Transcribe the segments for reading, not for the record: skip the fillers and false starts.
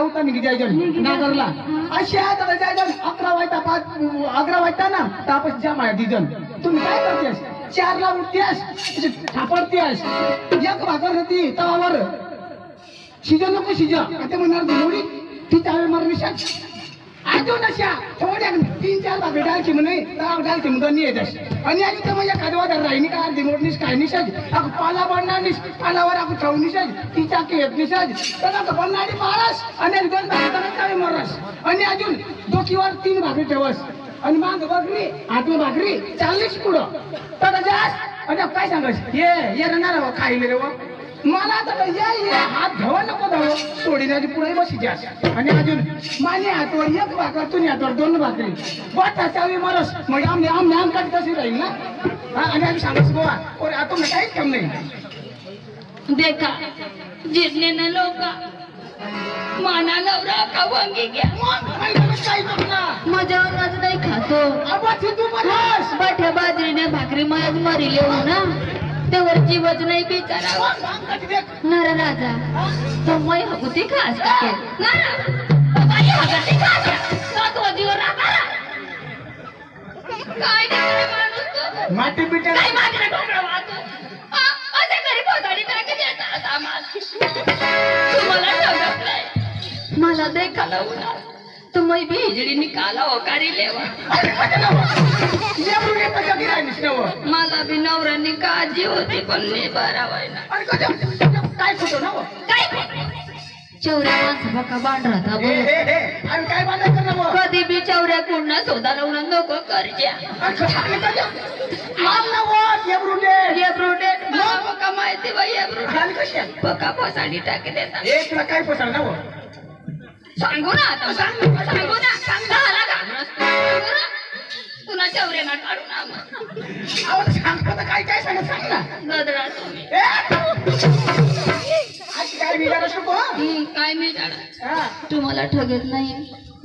गावता निघी जायजन नागरला अशा आता जायजन 11 वाजता ना तापस जमा दिजन तुम्ही काय करतेस 4 ला उठतेस थापडतेस एक भाकर होती तवावर शिजा नको शिजा आता म्हणणार दिवडी ती त्यावेळी मरविशाच अजून अशा थोड्या 3-4 भाकर डालची म्हणे ताव डालची म्हणून येतस आणि आधी तर माझ्या खादवादार राहिनी का अर्धी मोडणीस काय निसाज अगं पाला बनणार निस पालावर आपण ठेवून निसाज ती चाकी येत निसाज तर आता बनणारी बाळास आणि 2 भाकर त्यावेळी मरस आणि अजून डोकीवर 3 भाकरी ठेवस आणि माग भाकरी हातून भाकरी 40 पुढं तर जास आणि काय सांगास ये रणार खायले रे मला आता ये हात धवा नको धाव सोडीनाची पुढे बसी जास आणि अजून माने हातवर 1 भाकर तुझ्या हातवर 2 भाकरी वाटा त्यावेळी मरस मग आमकाच कशी राहील ना आणि आम्ही सांगस गोवा और आता मी काहीच काम नाही देखा जितने न लोग माना नवरा का वांगी गया माझ्यावर माझं नाही खातो बाठ्या बाजरीने भाकरी मयाच मरिले हो ना त्यावर जीवच नाही बिचारा नर राजा तो मै हगुती खास का माती पिटे मला देखाला उन्हा तुम्ही भेजडी निकाला ओकारी लेवा मला बी नवऱ्याने काळजी होती पण मी बरावायला काय खोटं ना चौऱ्या माणसा बका बांधरा था काय बांधायचं ना कधी बी चौऱ्या कुणा सोदा लावून नको करज्या बका माहिती बाई बका फसाडी टाके देता तुला काय फसाड ना सांगू ना आता सांगू ना तुला चौऱ्याना काढून काय काय सांगत सांग ना गदरा तुम्ही काय विचार शकतो काय मी जाणार तुम्हाला ठगत नाही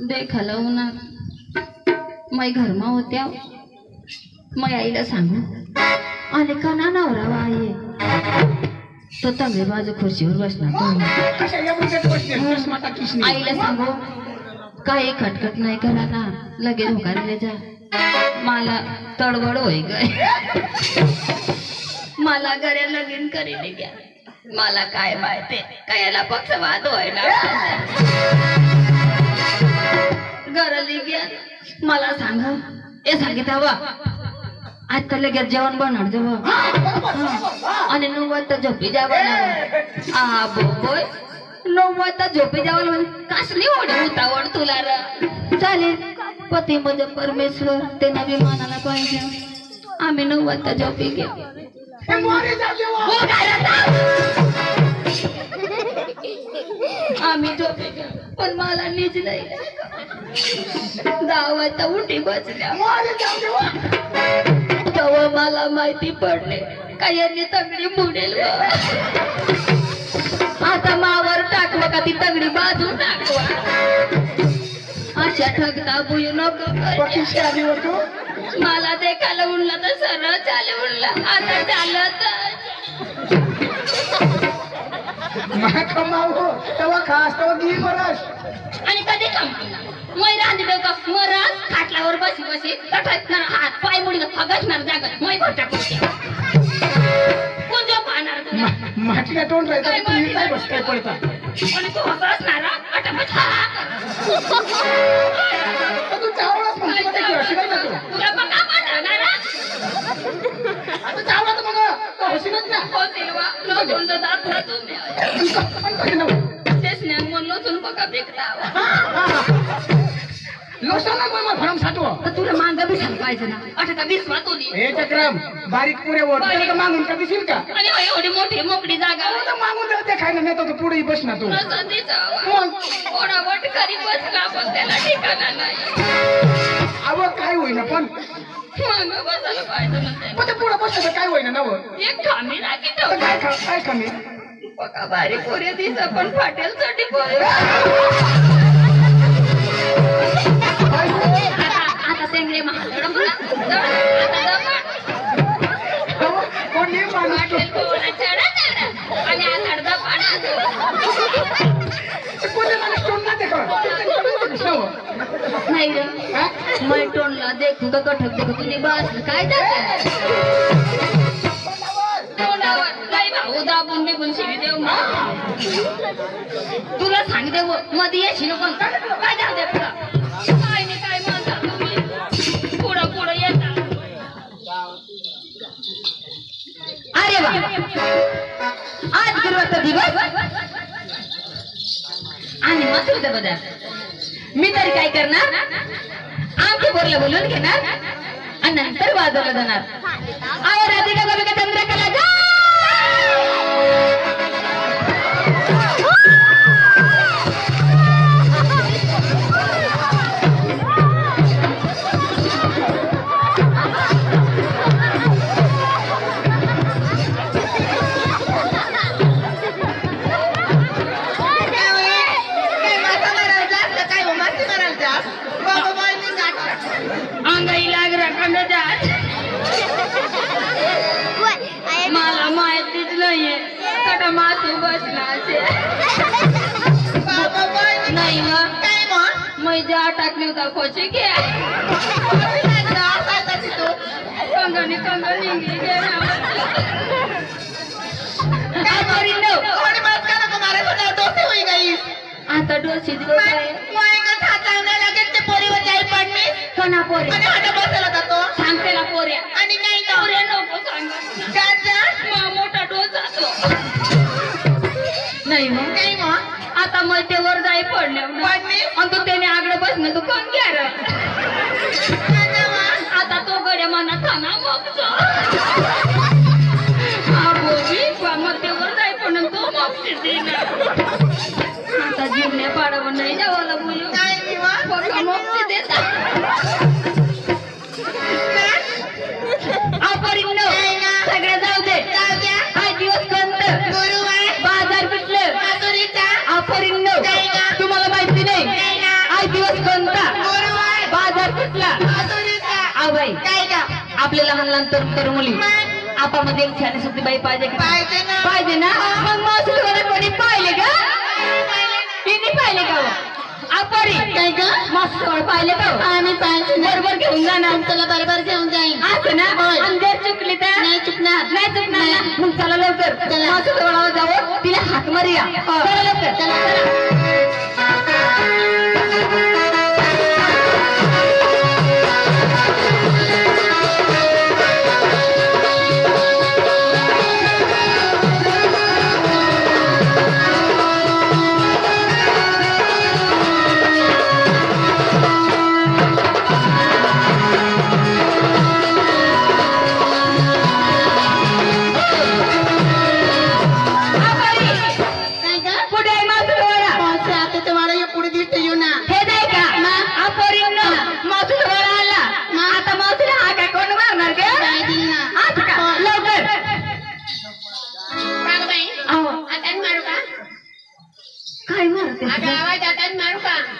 देखाला उन्हात मै घरमा होत्या मै आईला सांगू आले का ना नवरा आहे तो तंगडी बाजू खुर्चीवर बसणार आईला सांगू काही खटखट नाही करा ना लगेच होकारीले जा मला तडवड होई गय मला घरे लगीन करीने घ्या मला काय माहिती कायला पक्षवाद होय ना घरली घ्या मला सांगा हे सांगितलं वा आता लगेच जेवण बनवणार जेव्हा आणि 9 वाजता झोपी जावं आ बोय 9 वाजता झोपी जावं कसली ओढ उतावड तुला र चालेल पती म्हणजे परमेश्वर ते नवी मानाला पाहिजे आम्ही 9 वाजता झोपी घेऊ आम्ही झोपी घेऊ पण मला नीच नाही 10 वाजता उठी बसल्या तेव्हा मला माहिती पडले काय यांनी तगडी बुडेल आता मावर टाकवा का ती तगडी बाजून टाकवा अशा ठगता बुयू नको मला देखायला उडला तर सरळ चाले उडला आता चालत आणि कधी कमवला मै रांधलं का मरत खाटल्यावर बसी बसी तटणार हात पाय मुडी फगसणार जागत मै भटा कोणते कोण पाहणार तुला माठीला तोंड राहायचं काय बस काय पडता आणि तू हसणार अटपट तू चावलाच तुला बघा पाहणार आता चावला तर मग हसीनच ना हो सिल्वा नो जोंद दात ना तुम्ही तेच ज्ञान म्हणलो तुला बघा बेकता लोसाना मला भरम साठव तर तुला मांग बी सांगायचं ना अठा का बिस्वा तुली हे चक्रम बारीक पुरेवर तुला मागून का दिसेल का आणि एवढी मोठी मोकळी जागा तर मागून जर ते खायला नेतो तर पुढे बस ना तू थोडा वट करी बसला पण त्याला ठिकाणा नाही अव काय होईना पण मांग बसायला पाहिजे ना पण ते पुढे बसलं तर काय होईना ना एक खामी राखी ठेव काय कमी बघा बारीक पुरे दिस पण फाटेल साठी आता तेंगडे महालड आणि आज अर्धा पाडा कोणी मला टोनला ते कर नाही रे मैं टोनला देखू का कठक देखू तुझी बास काय जात तोंडावर काय भाऊ दाबून निघून शिवी देऊ तुला सांगते मध्ये येशील पण काय जाते काय नाही काय म्हणता तुम्ही पुढं पुढं येता अरे वा आज गुरुवारचा दिवस आणि मथुरेचा बाजार मी तरी काय करणार आमच्या बोरला बोलून घेणार आणि नंतर बाजारला जाणार आव राधिका गोपिका चंद्रकला जा मला माहितीच नाहीये कटा मासू बसला नाही मग मैजा टाकली होता खोची घे कंगणी कंगणी आता डोसी कणा पोरे सांगते ना पोऱ्या आणि नाही पोऱ्या नको सांग मोठा डोस जातो नाही मग आता मग ते वर जाई पडले आणि तू त्याने आगड बसणं तू कोण घ्या आता तो गड्या मनात थांबा मग ते वर जाई पण तो मग आता जीवने पाडावं नाही जावाला बोलू मोक्षी देता सगळ्या जाऊ दे हा दिवस कोणत बाजार पिटलं अपरिंद तुम्हाला माहिती नाही आज दिवस कोणता बाजार पिटला बाई आपल्या लहान लहान तरुण मुली आपामध्ये एक छान सुद्धी बाई पाहिजे पाहिजे ना मग मावशी कोणी पाहिले का तिने पाहिले का अपरी काय ग मस्त पाहिले का आम्ही पाहिजे बरोबर घेऊन जाणार चला बरोबर घेऊन जाईन असं ना अंदर चुकली तर नाही चुकणार मग चला लवकर मावशी जवळ जावं तिला हाक मारूया चला लवकर चला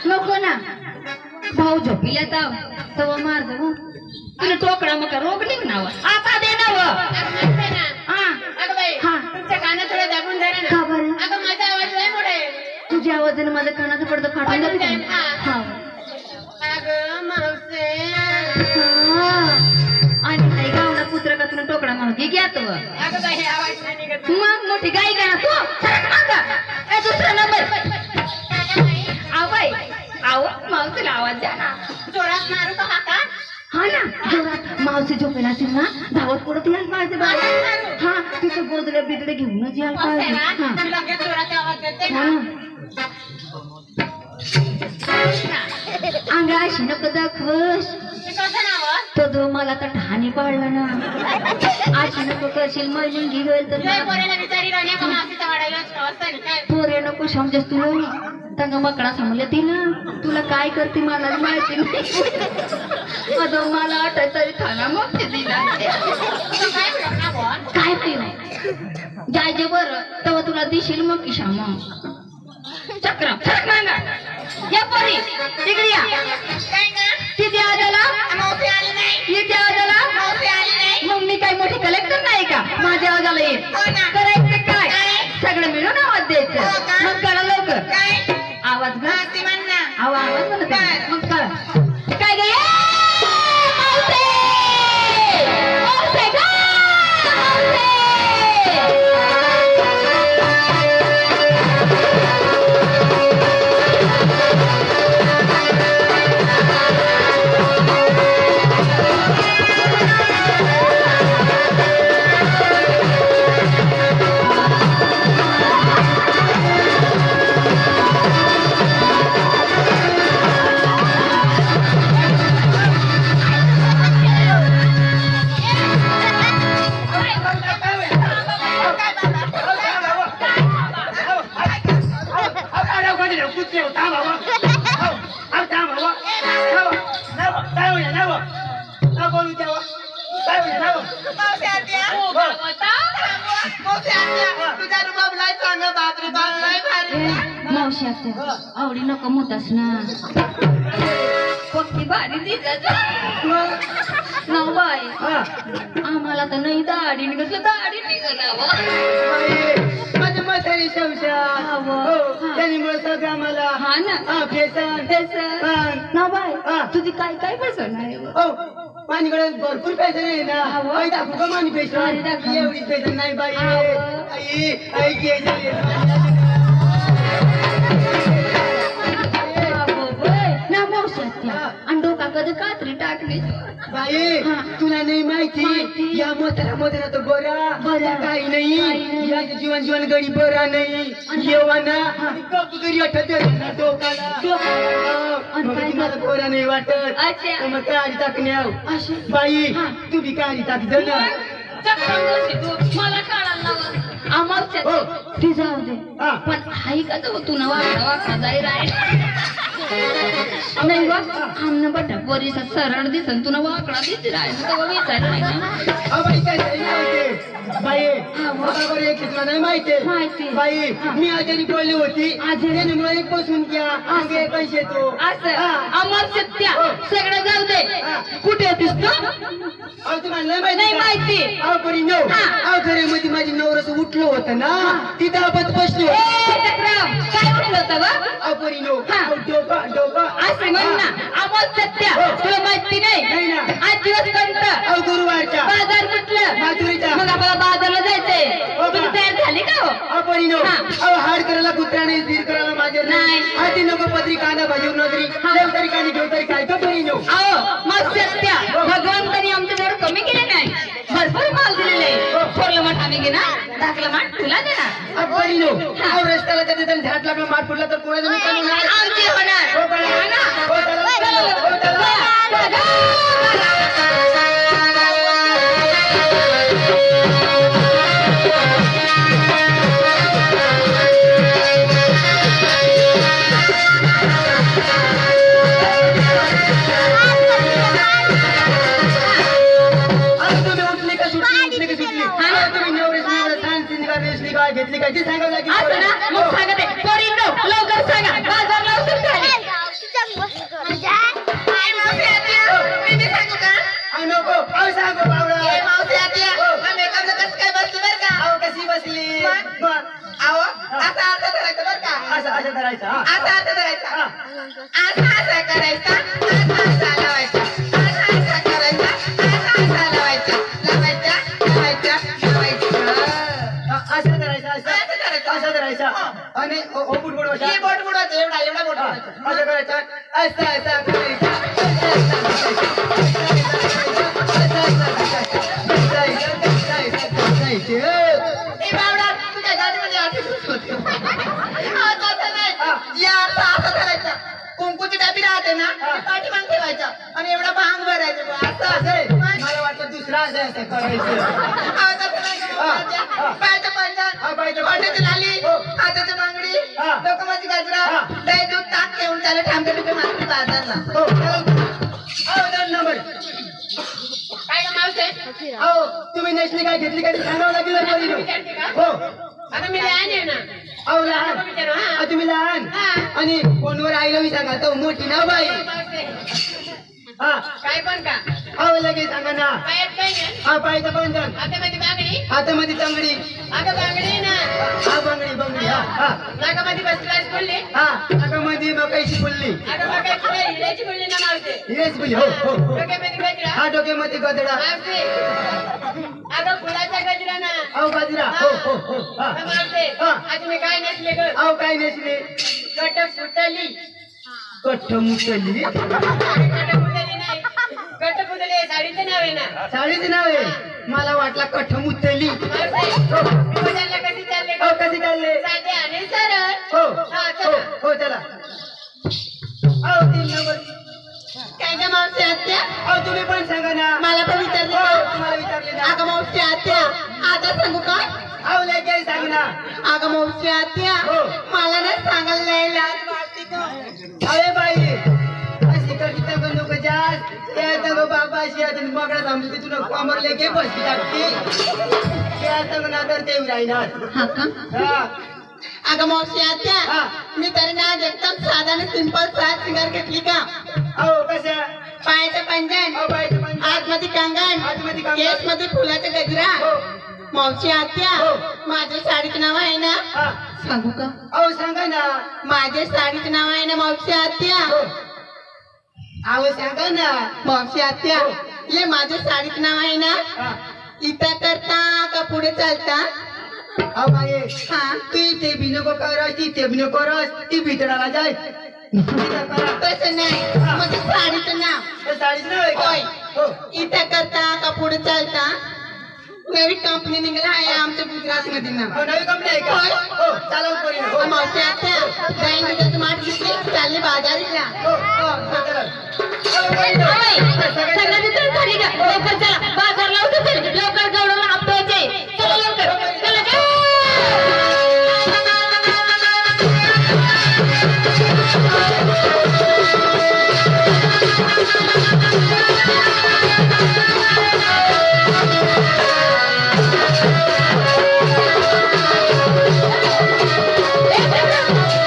नको ना भाऊ झोपीला तव मार दो तुला टोकरा मग रोग निघणार आता दे ना तुझ्या आवाजाने माझ्या कानाचं पडतं फाटून आणि काही गावना पुत्र का तुला टोकरा म्हणून घे घ्या मग मोठी गाई का ना तू दुसरा नंबर आव मावशीला आवाज द्या ना जोरात मारू का हाका हा ना जोरात मावशी झोपेला असेल ना धावत पुढे यायला पाहिजे हा तिचं गोदड्या बिदडे घेऊनच यायला पाहिजे अंगाशी नको दाखवस तो मला तर ठाणे पाडला ना अशी नको करशील मरून घेईल तर पोरे नको समजस तुला तंग मकडा समजले तिला तुला काय करते मला माहिती नाही मला आठायचा खाना मग काय नाही जायचे बरं तेव्हा तुला दिशील मग किशा मग चक्र फरक मांगा या परी तिकडे या तिथे आजाला इथे आजाला मग मी काय मोठी कलेक्टर नाही का माझ्या आजाला येईल करायचं काय सगळं मिळून आवाज द्यायचं मग करा लवकर तुझ्या रुबाब नाही सांग बापरे बाप लय भारी मावशी आत्या आवडी नको मोतास ना पक्की भारी दिसत ना बाय आम्हाला तर नाही दाढी निघत दाढी निघत माझं म्हातारी संशा त्यांनी मला सगळं मला हा ना ना बाय तुझी काय काय पसंत आहे माझ्याकडे भरपूर पैसे नाही ना आई दाखवू का माझी पैसे एवढीच पैसे नाही बाई आई आई घ्यायची आणि डोका कधी कात्री टाकली बाई तुला नाही माहिती या मोत्याला तो बरा काही नाही या जीवन जीवन गडी बरा नाही येवाना घरी वाटत डोकाला मला बरा नाही वाटत मग काळी टाकण्या बाई तू बी काळी टाक ना मला काढायला आम्हाला ती जाऊ दे पण आई का जाऊ तुला वाकडा वाकडा जाई नाही बा अन्न बटा पोरीचा सरळ दिसन तुला वाकडा दिसत राहिला नाही माहिती बाई मी आजारी पडली होती त्याने मला एक बसून घ्या पैसे तो अमर सत्या सगळं जाऊ दे कुठे होतीस तू तुम्हाला नाही माहिती घरामध्ये माझी नवरस उठलो होतं ना तिथं आपण बसलो काय उठलं होतं असं म्हण ना अमोल सत्या तुला माहिती नाही आज दिवस कोणतं गुरुवारच्या बाजार कुठलं माधुरीचा मग आपल्याला बाजारला जायचंय तुम्ही तयार झाली का हो हाड करायला कुत्रा नाही स्थिर करायला माझ्या नाही आधी नको पत्री कांदा भाजी नजरी तरी कांदी घेऊ तरी काय तो बरी नो मग सत्या भगवंतानी आमच्याजवळ कमी केले नाही भरपूर माल दिलेले थोरलं मठ आम्ही घे ना दाखला माठ तुला दे ना बरी नो रस्त्याला त्याच्या झाट लागला माठ फुटला तर कोणाचं मी आमची होणार घेतली काय ती सांगायला लवकर सांगा बाजार लवकर झाली नको सांगू कशी बसली असं धरायचं आणि बोट बुडवायचं एवढा बोट असं करायचं कुंकूची डबी राहते ना पाठीमाग ठेवायचा आणि एवढा भांग भरायचं मला वाटतं दुसरा असं करायचं हाताची बांगडी डोकमाची गजरा दही दूध ताक घेऊन त्याला ठामके टुके मागणी बाजारला नंबर काय मावशे तुम्ही नेसली काय घेतली काय सांगावं लागेल हो आता मी लहान आहे ना लहान तुम्ही लहान आणि फोनवर आईला मी सांगा तो मोठी ना बाई काय पण का लगेच सांगा ना पायाचं बंधन हातामध्ये तांगडी बांगडी नाकामध्ये मकाईची फुलली हिरेची फुलली हो डोक्यामध्ये गजरा गजरा काय नेसले कठमुटली साडीचं नाव आहे मला वाटला कठमुटली कशी चालले हो चला 3 नंबर काय का मावशी आत्या तुम्ही पण सांगा ना मला पण विचारले तुम्हाला विचारले ना अगं मावशी आत्या आता सांगू का काय सांग ना अगं मावशी आत्या मला ना सांगायला नाही लाज वाटते का अरे बाई अशी कधी तर नको जास्त त्या बाबा अशी आता मगडा थांबली तुला कमरले घे बसली टाकते ना तर ते राहणार. हा का? अगं मावशी हा. आत्या मी तरी ना एकदम साधा आणि सिंपल सात सिंगार घेतली का अहो कसं पायाचं पंजन अहो बाईचं पण आतमध्ये कंगन आतमध्ये कंगन. केस मध्ये फुलाचा गजरा हो. मावशी आत्या हो. माझ्या साडीचं नाव आहे ना हा. सांगू का? अहो सांगा ना. माझ्या साडीचं नाव आहे ना मावशी आत्या हो. अहो सांगा ना. मावशी आत्या हो. ये माझ्या साडीचं नाव आहे ना हा. इथं करता का पुढे चालता अहो बाई हा तू इथे बी नको करस तिथे बी नको करस ती भितडाला जाय. इथं करा. तसं नाही माझ्या साडीचं नाव हे साडीच नाही का? होय. हो. इथं करता का पुढे चालता नवी कंपनी निघाला आहे आमच्या गुजरात मध्ये ना हो, नवी कंपनी आहे का? होय. हो चालव करी. हो. मावशी आत्या जाईन तिथं माठ घेतली चालली बाजारीला हो. हो, चला. अहो, बाई, सगळ्यांची तर झाली का? लवकर चला बाजारला उतर लवकर गवळून आपटायचे. चला लवकर चला का?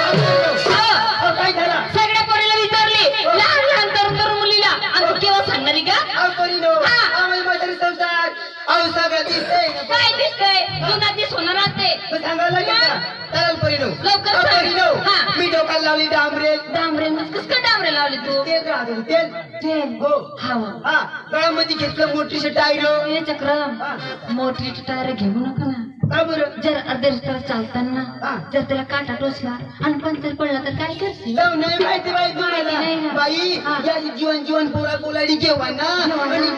अहो, काय झालं? सगळ्या पोरीला विचारली लहान लहान तरुण तरुण मुलीला आणि तू केव्हा सांगणारी का? अहो, करी नो. हा. अहो, माझी म्हातारी संसार. अहो, सगळं दिसतंय. काय दिसतंय जुना दिस होणार ते मग सांगायला लागेल का? चालेल, करी नो. लवकर अहो, सांग. करी नो. हा. मी डोक्याला लावली डांबरेल. डांबरे कस काय डांबरे लावले तू? तेल राहतो तेल. तेल. हो. हवा हा गळ्यामध्ये घेतलं मोठी टायर. हे चक्रम हा. मोठी टायर घेऊ नका ना. का बरं? जर अर्ध्या रस्त्यावर चालताना हा. जर त्याला काटा टोचला आणि पंचर पडला तर काय करशील? जाऊ नाही माहिती बाई तुम्हाला. नाही ना. बाई हा. या जीवन जीवन पोळा पोलाडी जेव्हा ना जेवण ना. आणि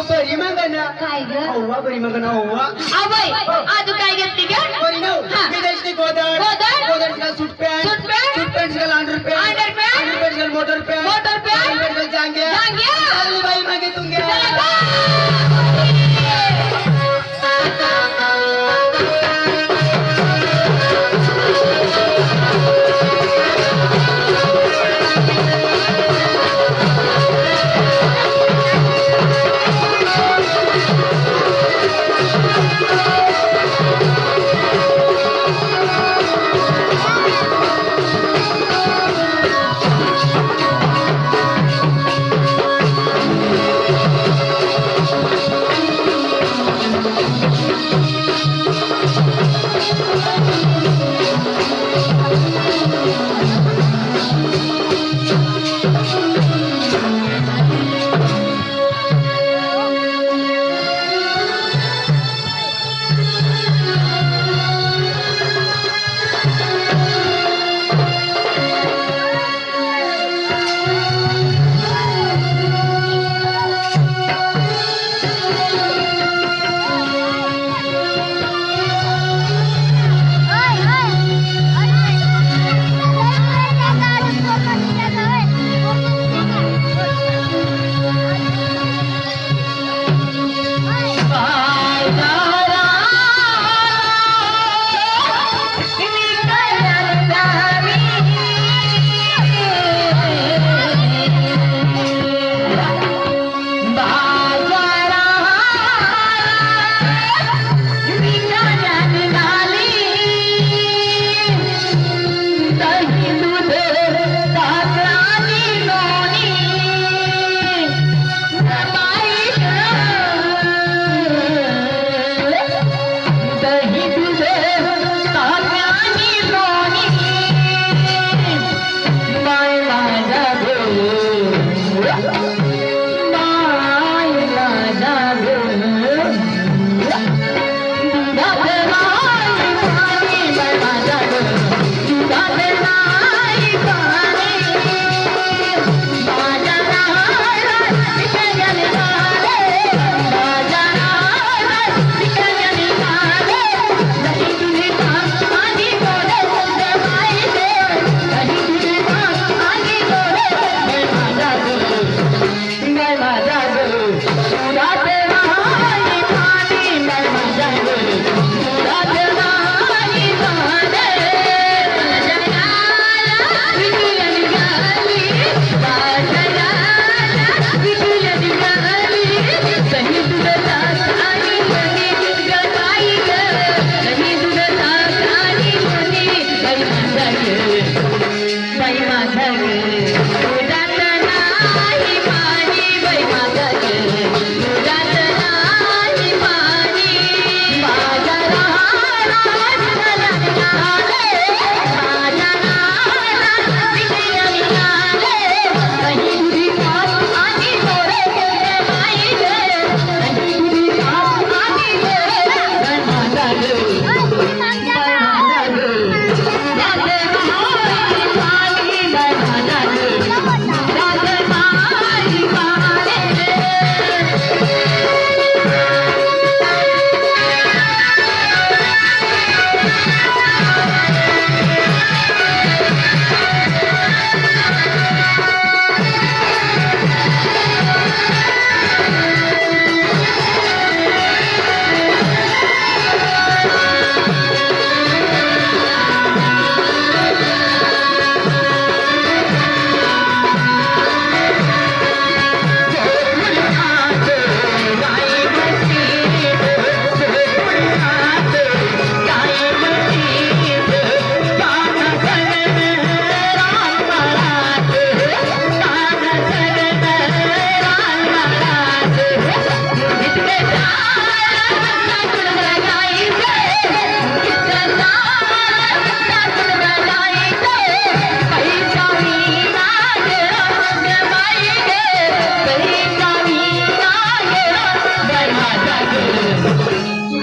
बरी मग ना. काय ग ओवा बरी मग ना ओवा. आबाई आज काय घेतली का? बरी नव. हा. विदेशनी गोदर. गोदर? गोदरला सूट पॅन्ट. सूट पॅन्ट? सूट पॅन्ट घाल अंडरपॅन्ट. अंडरपॅन्ट? अंडरपॅन्ट घाल motor pant. Motor pant? Underpant घाल जांघ्या. जांघ्या? चालली बाई मागे चला तुंग्या.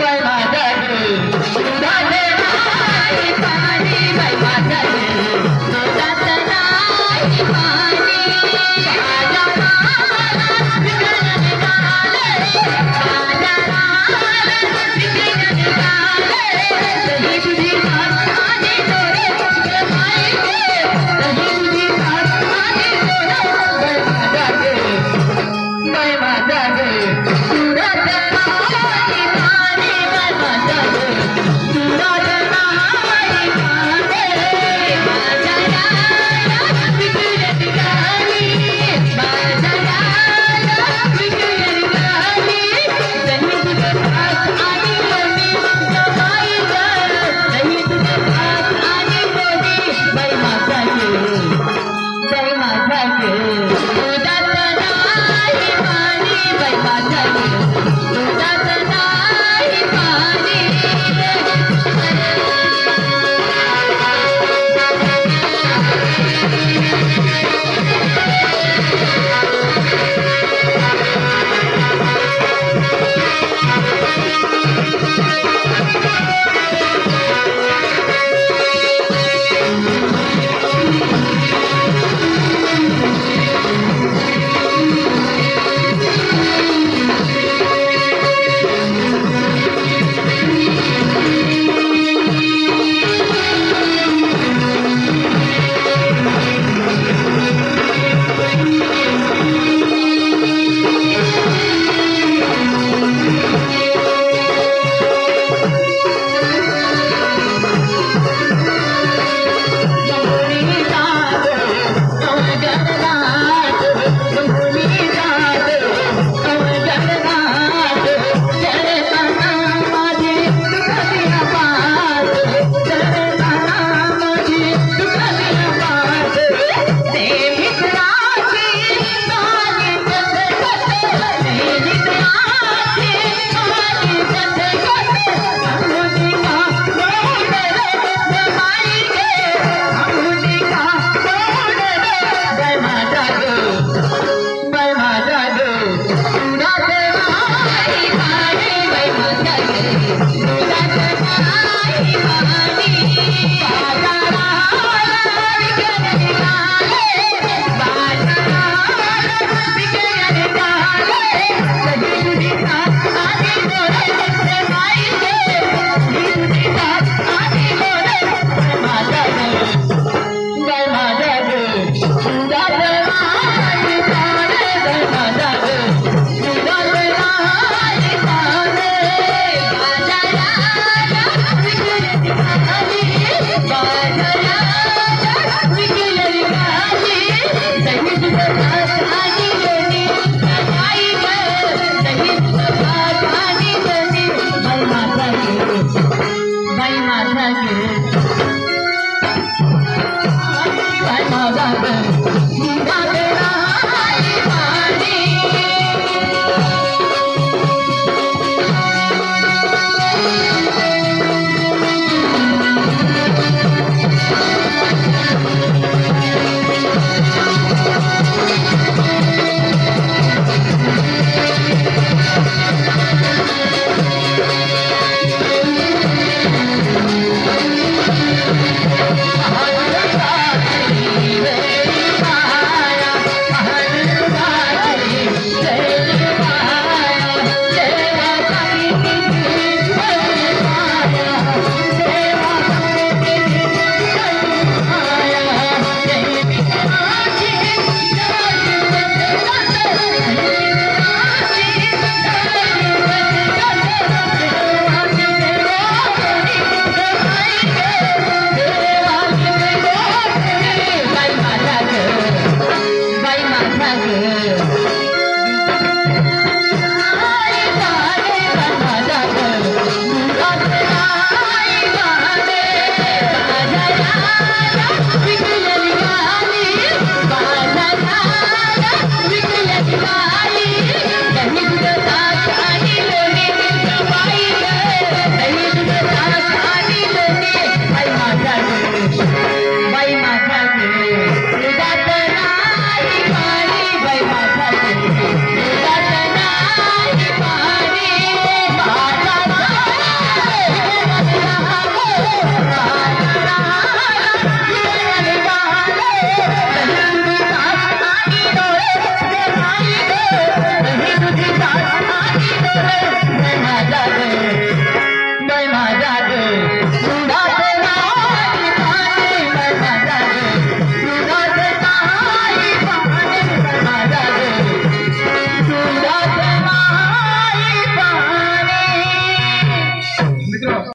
बाय माझा